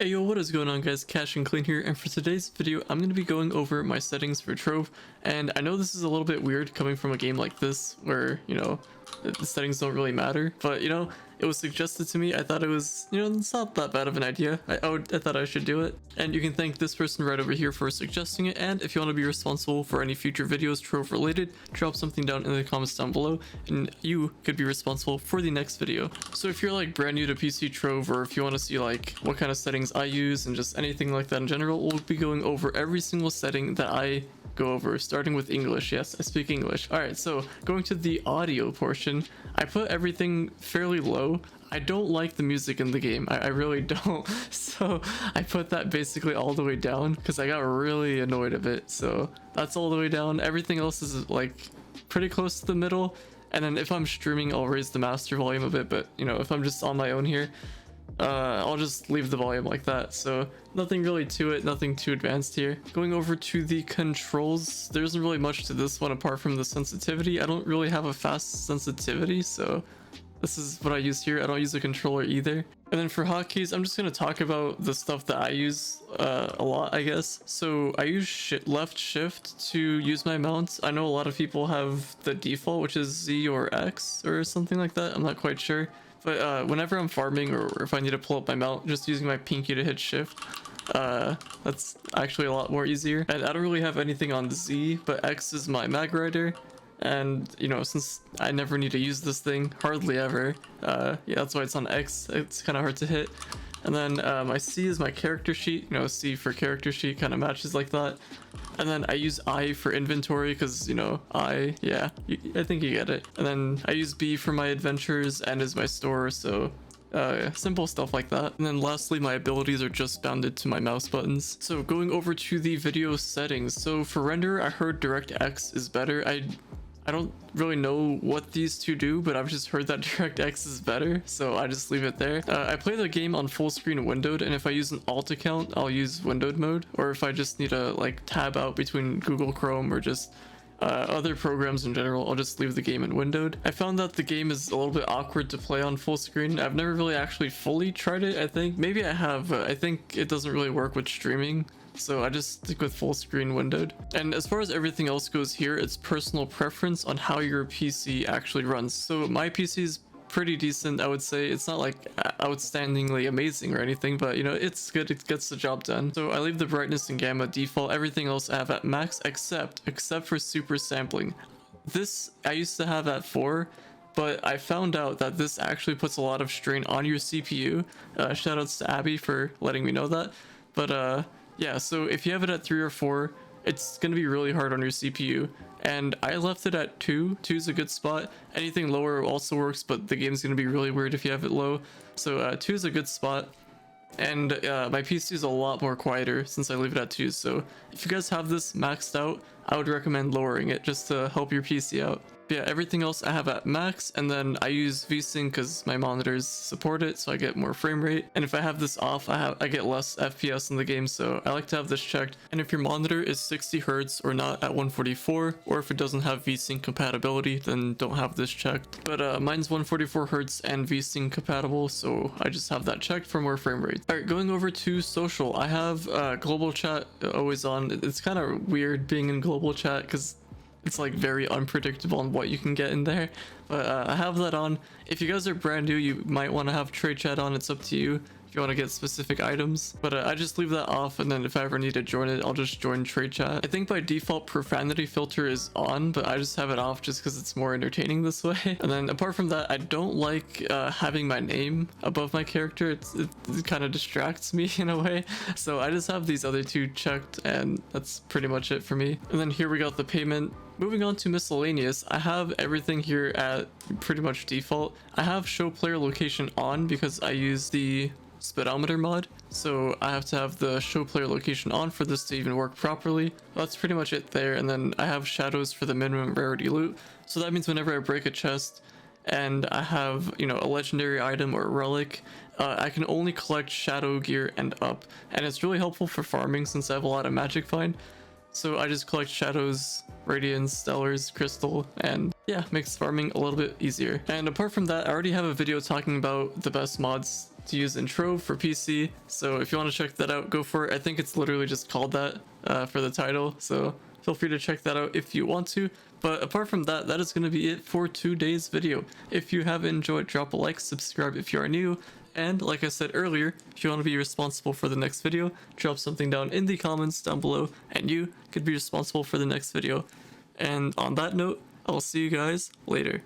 Hey yo, what is going on guys, Cash and Clean here, and for today's video I'm going to be going over my settings for Trove. And I know this is a little bit weird coming from a game like this where, the settings don't really matter, but it was suggested to me. I thought it was, it's not that bad of an idea. I thought I should do it, and you can thank this person right over here for suggesting it. And if you want to be responsible for any future videos Trove related, drop something down in the comments down below and you could be responsible for the next video. So if you're like brand new to PC Trove, or if you want to see like what kind of settings I use and just anything like that in general, we'll be going over every single setting that I go over, starting with English. Yes, I speak English. All right, so going to the audio portion, I put everything fairly low. I don't like the music in the game. I really don't. So I put that basically all the way down because I got really annoyed of it. So that's all the way down. Everything else is like pretty close to the middle. And then if I'm streaming, I'll raise the master volume a bit. But if I'm just on my own here, I'll just leave the volume like that. So nothing really to it, nothing too advanced here. Going over to the controls, there isn't really much to this one apart from the sensitivity. I don't really have a fast sensitivity, so this is what I use here. I don't use a controller either. And then for hotkeys, I'm just going to talk about the stuff that I use a lot, I guess. So I use left shift to use my mounts. I know a lot of people have the default, which is Z or X or something like that. I'm not quite sure. But whenever I'm farming or if I need to pull up my mount, just using my pinky to hit shift, that's actually a lot more easier. And I don't really have anything on Z, but X is my mag rider. And since I never need to use this thing, hardly ever, yeah, that's why it's on X. It's kind of hard to hit. And then my C is my character sheet. C for character sheet kind of matches like that. And then I use I for inventory because I think you get it. And then I use B for my adventures, N is my store, so simple stuff like that. And then lastly, my abilities are just bounded to my mouse buttons. So going over to the video settings, so for render, I heard DirectX is better. I don't really know what these two do, but I've just heard that DirectX is better, so I just leave it there. I play the game on full screen windowed, and if I use an alt account, I'll use windowed mode, or if I just need to like tab out between Google Chrome or just other programs in general, I'll just leave the game in windowed. I found that the game is a little bit awkward to play on full screen. I've never really actually fully tried it, I think. Maybe I have, but I think it doesn't really work with streaming. So I just stick with full screen windowed. And as far as everything else goes here, it's personal preference on how your PC actually runs. So my PC is pretty decent, I would say. It's not like outstandingly amazing or anything, but it's good. It gets the job done. So I leave the brightness and gamma default. Everything else I have at max except for super sampling. This I used to have at 4, but I found out that this actually puts a lot of strain on your CPU. Shoutouts to Abby for letting me know that. But yeah, so if you have it at 3 or 4, it's going to be really hard on your CPU. And I left it at 2. 2 is a good spot. Anything lower also works, but the game's going to be really weird if you have it low. So 2 is a good spot. And my PC is a lot more quieter since I leave it at 2. So if you guys have this maxed out, I would recommend lowering it just to help your PC out. But yeah, everything else I have at max, and then I use VSync because my monitors support it, so I get more frame rate. And if I have this off, I get less FPS in the game, so I like to have this checked. And if your monitor is 60 Hz or not at 144, or if it doesn't have VSync compatibility, then don't have this checked. But mine's 144 Hz and VSync compatible, so I just have that checked for more frame rate. All right, going over to social, I have global chat always on. It's kind of weird being in global chat because it's like very unpredictable on what you can get in there, but I have that on. If you guys are brand new, you might want to have trade chat on. It's up to you if you want to get specific items, but I just leave that off, and then if I ever need to join it, I'll just join trade chat. I think by default profanity filter is on, but I just have it off just because it's more entertaining this way. And then apart from that, I don't like having my name above my character. It kind of distracts me in a way, so I just have these other two checked, and that's pretty much it for me. And then here we got the payment. Moving on to miscellaneous, I have everything here at pretty much default. I have show player location on because I use the speedometer mod, so I have to have the show player location on for this to even work properly. That's pretty much it there. And then I have shadows for the minimum rarity loot, so that means whenever I break a chest and I have a legendary item or a relic, I can only collect shadow gear and up, and it's really helpful for farming since I have a lot of magic find. So I just collect shadows, radiance, stellars, crystal, and yeah, makes farming a little bit easier. And apart from that, I already have a video talking about the best mods to use in Trove for PC. So if you want to check that out, go for it. I think it's literally just called that for the title. So feel free to check that out if you want to. But apart from that, that is going to be it for today's video. If you have enjoyed, drop a like, subscribe if you are new. And like I said earlier, if you want to be responsible for the next video, drop something down in the comments down below and you could be responsible for the next video. And on that note, I'll see you guys later.